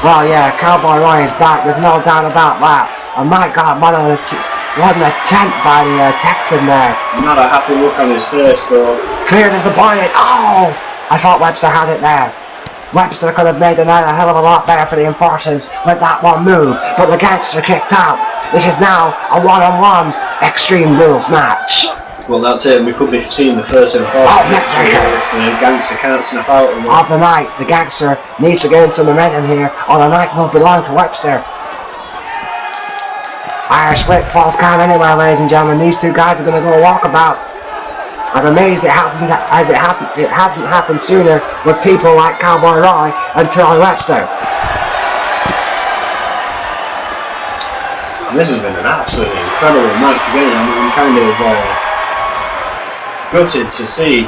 well yeah, Cowboy Roy is back. There's no doubt about that. And my God, what an attempt by the Texan there. Not a happy look on his face though. Clear disappointed. Oh! I thought Webster had it there. Webster could have made the night a hell of a lot better for the Enforcers with that one move, but the gangster kicked out. This is now a one-on-one Extreme Rules match. Well, that's it. We could be seeing the first Enforcer match if the gangster can't snap out of it. Of the night, the gangster needs to gain some momentum here, or the night will belong to Webster. Irish whip falls count anywhere, ladies and gentlemen. These two guys are going to go walkabout. I'm amazed it hasn't happened sooner with people like Cowboy Roy and Troy Webster. And this has been an absolutely incredible match again. I'm kind of gutted to see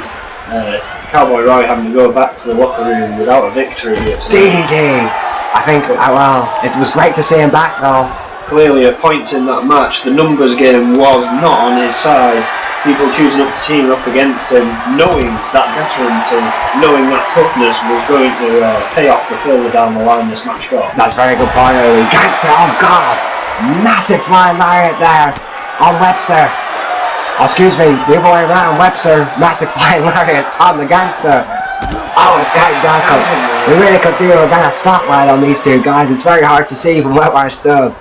Cowboy Roy having to go back to the locker room without a victory here tonight. DDT. I think, well, it was great to see him back though. Clearly at points in that match, the numbers game was not on his side. people choosing up to team up against him, knowing that veterancy, knowing that toughness was going to pay off the further down the line this match got. That's a very good point, early. Gangster, oh God! Massive flying lariat there on Webster. Oh, excuse me, the other way around, Webster, massive flying lariat on the Gangster. Oh, it's got down, coach. We really could feel a better spotlight on these two guys. It's very hard to see from where we're stood.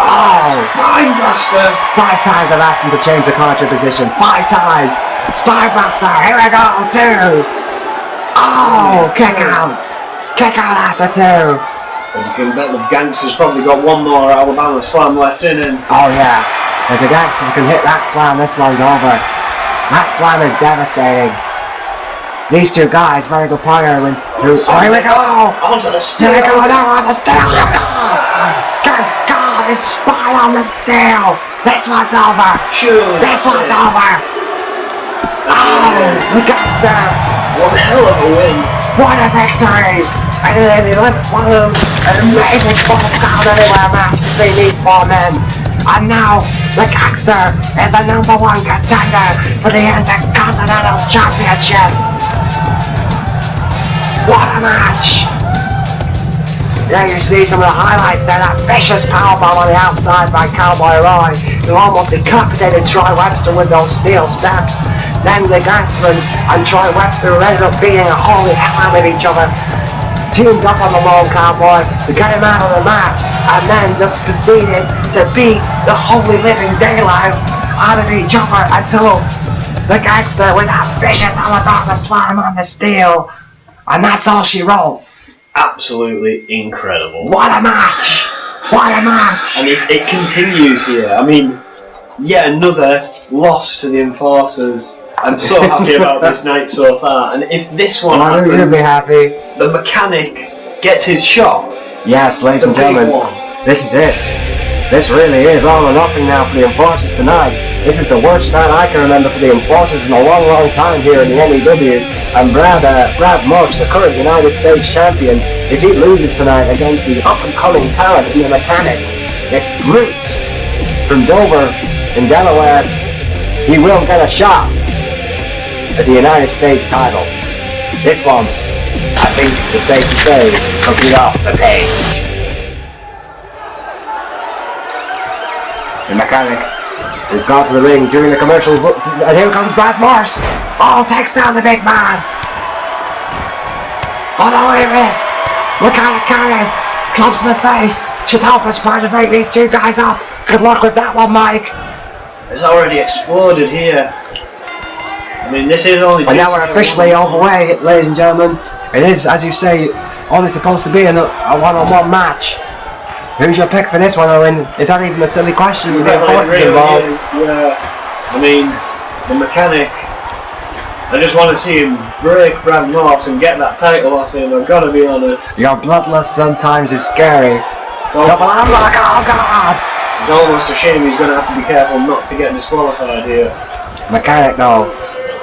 Oh! Spinebuster! 5 times I've asked him to change the commentary position. 5 times! Spinebuster! Here we go! 2! Oh! Kick out! Kick out after 2! And you can bet the Gangster's probably got one more Alabama slam left in him. Oh yeah! There's a Gangster who can hit that slam, this one's over. That slam is devastating. These two guys, very good point, Erwin. Oh, here we go! Onto the steel! Here we go, now on the steel! Good God, it's spot on the steel! This one's over! Sure. This one's over! Oh, the Gangster! What a hell of a win! What a victory! And then one of them, an amazing full crowd anywhere match between these 4 men. And now, the Gangster is the #1 contender for the Intercontinental Championship. What a match! There you see some of the highlights there, that vicious powerbomb on the outside by Cowboy Roy, who almost decapitated Troy Webster with those steel steps. Then the Gangster and Troy Webster ended up beating a holy hell out of each other. Teamed up on the lone Cowboy to get him out of the match, and then just proceeded to beat the holy living daylights out of each other until the Gangster with that vicious Alabama slam on the steel. And that's all she wrote. Absolutely incredible. What a match! What a match! And it continues here. I mean, yet another loss to the Enforcers. I'm so happy about this night so far. And if this one happens, you'll be happy. The Mechanic gets his shot. Yes, ladies and gentlemen, this is it. This really is all or nothing now for the Enforcers tonight. This is the worst night I can remember for the Enforcers in a long, long time here in the N.E.W. And Brad Marsh, the current United States champion, if he loses tonight against the up-and-coming talent in the Mechanic, it's Roots from Dover in Delaware, he will get a shot at the United States title. This one, I think it's safe to say, took it off the page. The Mechanic is gone to the ring during the commercial, and here comes Brad Morse. Oh, takes down the big man. Oh no, wait a minute. Mechanic carries, clubs in the face. Should help us try to break these two guys up. Good luck with that one, Mike. It's already exploded here. I mean, this is only... And now we're officially overway, ladies and gentlemen. It is, as you say, only supposed to be a one-on-one match. Who's your pick for this one, Owen? It's not even a silly question with the Enforcers involved. Yeah. I mean, the Mechanic, I just want to see him break Brad Morse and get that title off him, I've got to be honest. Your bloodlust sometimes is scary. Double unlock, oh God! It's almost a shame he's going to have to be careful not to get disqualified here. Mechanic, no.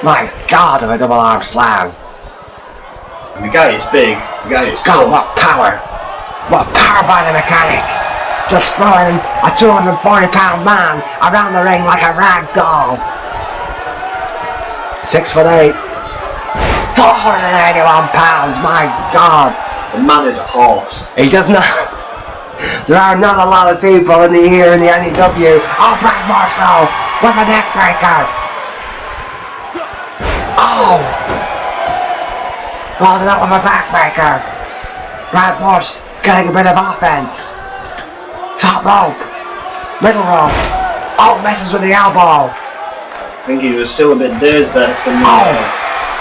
My God, of a double arm slam. And the guy is big, the guy is God, tough. what power! What power by the Mechanic! Just throwing a 240-pound man around the ring like a rag doll. 6'8", 481 pounds. My God! The man is a horse. He does not. There are not a lot of people in the N.E.W. Oh, Brad Morse though, with a neck breaker. Oh! Follows it up with a backbreaker. Brad Morse getting a bit of offense. Top rope. Middle rope. Oh, messes with the elbow. I think he was still a bit dazed there from the...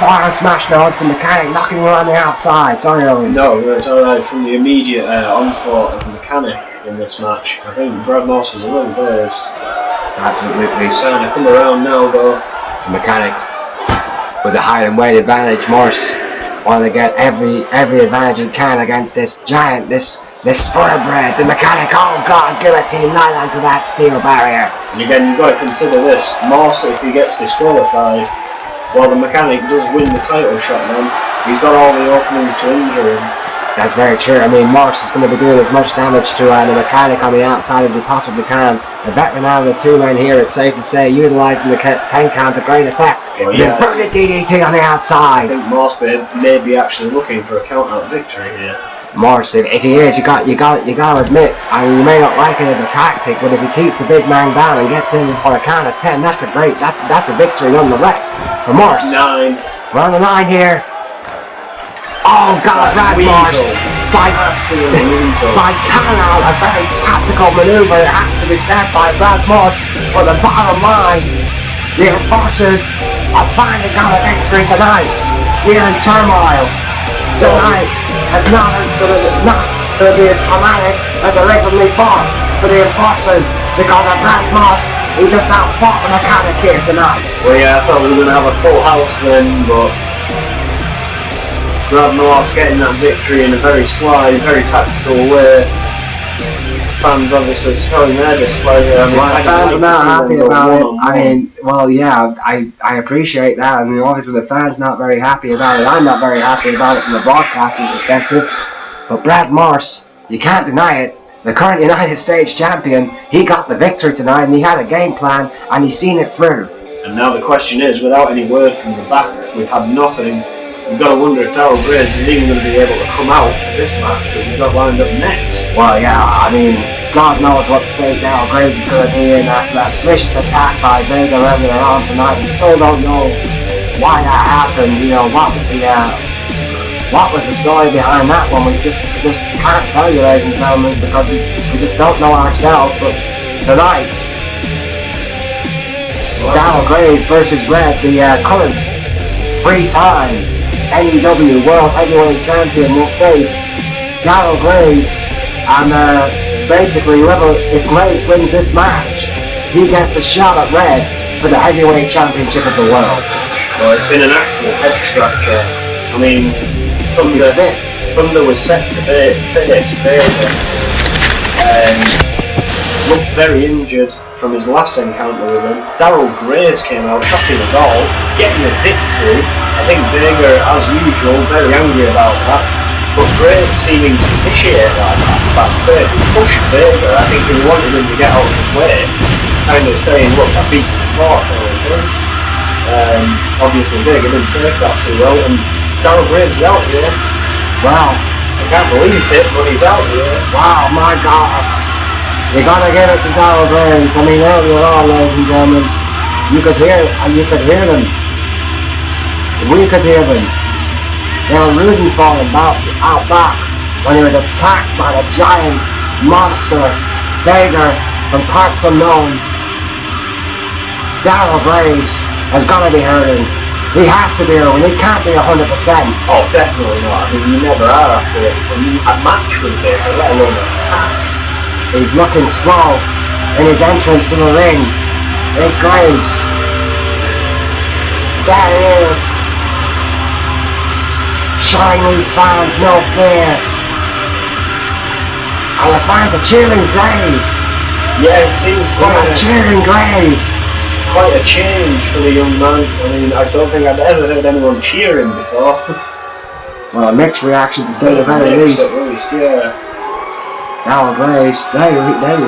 Forearm smash now. It's the Mechanic knocking him around the outside. Sorry, Owen. No, it's alright. From the immediate onslaught of the Mechanic in this match, I think Brad Morse was a little dazed. Absolutely. Starting to come around now, though. The Mechanic with a height and weight advantage. Morse wanting to get every advantage he can against this giant, this thoroughbred. The Mechanic, oh God, guillotine right onto that steel barrier. And again, you've got to consider this. Morse, if he gets disqualified, while the Mechanic does win the title shot then, he's got all the openings to injure him. That's very true. I mean, Morris is going to be doing as much damage to the mechanic on the outside as he possibly can. The veteran out of the two men here, it's safe to say, utilising the 10 count to great effect. Well, the inverted DDT on the outside. I think Morris may be actually looking for a count-out victory here. Morris, if he is, you got to admit, I mean, you may not like it as a tactic, but if he keeps the big man down and gets in for a count of 10, that's a victory nonetheless for Morris. 9. We're on the 9 here. Oh God, Brad Morris by count-out, a very tactical manoeuvre. It has to be said by Brad Morris. For the bottom line, the Enforcers have finally got a victory tonight. We're in turmoil. Tonight is not going to be as traumatic as originally thought for the Enforcers because of Brad Morris. He just outfought the mechanic here tonight. Well, yeah, I thought we were going to have a full house then, but Brad Morris getting that victory in a very sly, very tactical way. Fans obviously showing their display. I mean, fans are not happy about it. I mean, well, yeah, I appreciate that. I mean, obviously the fans not very happy about it. I'm not very happy about it from the broadcasting perspective. But Brad Morris, you can't deny it. The current United States champion, he got the victory tonight, and he had a game plan, and he's seen it through. And now the question is, without any word from the back, we've had nothing. We've got to wonder if Darryl Graves is even going to be able to come out for this match that we've got lined up next. Well, yeah, I mean, God knows what state Darryl Graves is going to be in after that vicious attack by Vega earlier on tonight. We still don't know why that happened. You know, what was the story behind that one? We just can't tell you, ladies and gentlemen, because we just don't know ourselves. But tonight, Darryl Graves versus Red, the current 3-time N.E.W. World Heavyweight Champion, will face Darryl Graves, and basically, if Graves wins this match, he gets a shot at Red for the Heavyweight Championship of the world. Well, it's been an absolute head scratcher. I mean, Thunder was set to finish Vega and looked very injured from his last encounter with him. Darryl Graves came out, shocking us all, getting a victory. I think Vega, as usual, very angry about that. But Graves seeming to initiate that attack backstage. He pushed Vega. I think he wanted him to get out of his way, kind of saying, look, I beat you before, obviously Vega didn't take that too well, and Darryl Graves is out here. Wow. I can't believe it, but he's out here. Wow, my God. You gotta give it to Darryl Graves. I mean, earlier on, ladies and gentlemen, you could hear them. We could hear them. They were rooting for him out back when he was attacked by the giant monster Vega from parts unknown. Darryl Graves is gonna be hurting. He has to be hurting. He can't be 100%. Oh, definitely not. I mean, you never are after a match with Vega, let alone an attack. He's looking slow in his entrance to the ring. There's Graves. There he is. Showing these fans no fear. And the fans are cheering Graves. Yeah, it seems cheering Graves. Quite a change for the young man. I mean, I don't think I've ever heard anyone cheer him before. Well, a mixed reaction to say the very least. At least, yeah. Darryl Graves, there you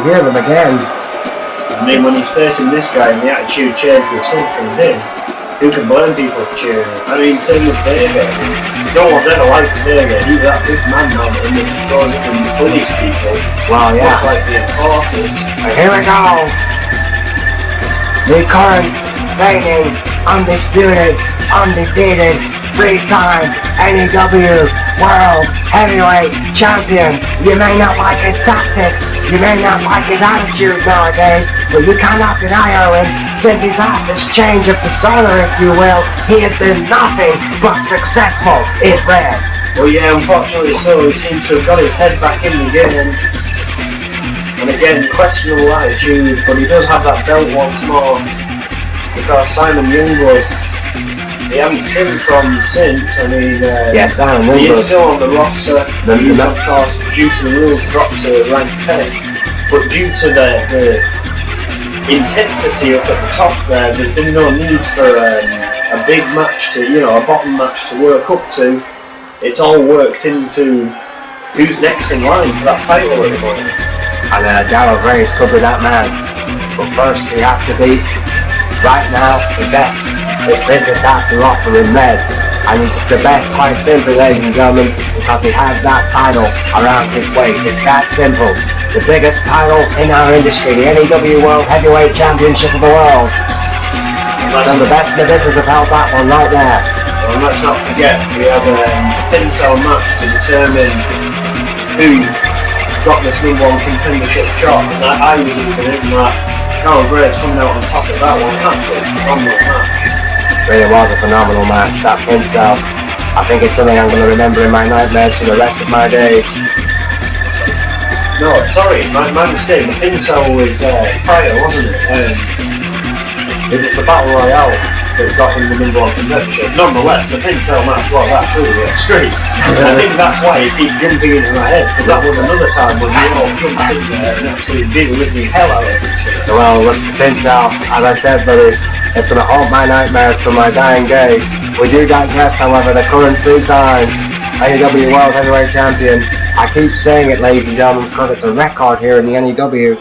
hear him again. I mean, when he's facing this guy and the attitude change we've seen from him, who can blame people for cheering? I mean, same with Vega. No one's ever liked Vega. He's that big man now that just goes up and bullies people. Well, yeah. Much like the Enforcers. And here we go. The current reigning, undisputed, undefeated, 3-time N.E.W. World Heavyweight Champion. You may not like his tactics, you may not like his attitude nowadays, but you cannot deny, Owen, since he's had this change of persona, if you will, he has been nothing but successful, is Red. Well, yeah, unfortunately so. He seems to have got his head back in the game. And again, questionable attitude, but he does have that belt once more, because Simon Youngwood, he hasn't seen from since. I mean, Simon he Youngwood is still on the roster. He's, of course, due to the rules, dropped to rank 10. But due to the intensity up at the top there's been no need for a big match to, a bottom match to work up to. It's all worked into who's next in line for that title at the moment. And Darryl Graves could be that man. But first he has to beat, right now, the best this business has to offer in Red. And it's the best, quite simply, ladies and gentlemen, because he has that title around his waist. It's that simple. The biggest title in our industry, the N.E.W. World Heavyweight Championship of the world. Some of the best in the business have held that one right there. Well, let's not forget, we had a pin cell match to determine who got this #1 contendership shot, and I was even in that. Darryl Graves coming out on top of that one, absolutely phenomenal match. Really was a phenomenal match, that pin cell. I think it's something I'm going to remember in my nightmares for the rest of my days. No, sorry, my mistake. The pin cell was prior, wasn't it? It was the Battle Royale that got him the #1 contendership. Nonetheless, the pin cell match was absolutely extreme. I think that's why it keeps jumping into my head, because that was another time when we all jumped in there and absolutely beat the hell out of each other. Well, with the pin cell, as I said, buddy, it's going to haunt my nightmares till my dying day. We do digress, however, the current 3-time N.E.W. World Heavyweight Champion. I keep saying it, ladies and gentlemen, because it's a record here in the N.E.W.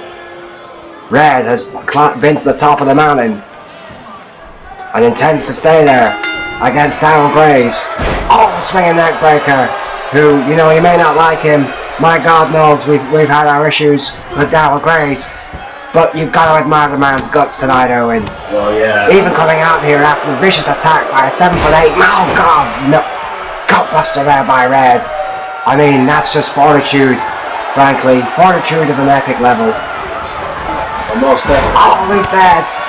Red has been to the top of the mountain and intends to stay there against Darryl Graves. Oh, swinging neck breaker, who, you know, you may not like him. My God knows we've had our issues with Darryl Graves. But you've got to admire the man's guts tonight, Owen. Well, yeah. Even coming out here after the vicious attack by a 7'8", oh God, no, gutbuster there by Red. I mean, that's just fortitude, frankly, fortitude of an epic level. Almost definitely. Holy Fez!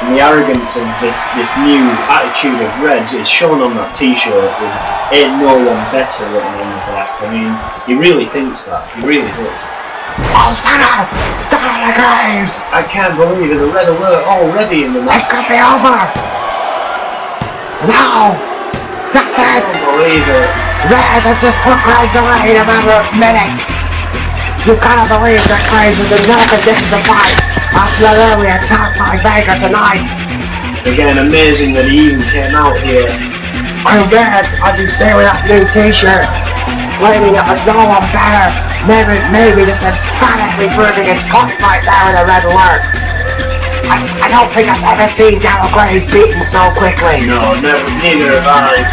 And the arrogance of this new attitude of Red's is shown on that T-shirt. With ain't no one better than him of that. I mean, he really thinks that. He really does. Oh, Stunner! Stunner the Graves! I can't believe it, the red alert already in the match. It could be over! No! That's I it! can't believe it. Red has just put Graves away in a matter of minutes! You've got to believe that Graves was in no condition to fight after that early attack by Baker tonight! Again, amazing that he even came out here. I'm Red, as you say with that new t-shirt, claiming that there's no one better. Maybe just emphatically proving his point right there in a red alert. I don't think I've ever seen Darryl Graves beaten so quickly. No, neither have I.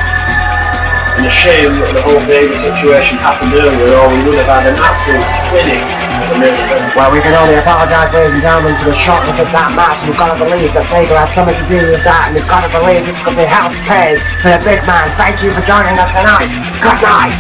And a shame that the whole Baker situation happened earlier, or we would have had an absolute clinic at the main event. Well, we can only apologise, ladies and gentlemen, for the shortness of that match. We've got to believe that Baker had something to do with that, and we've got to believe it's going to be hell to pay for the big man. Thank you for joining us tonight. Good night.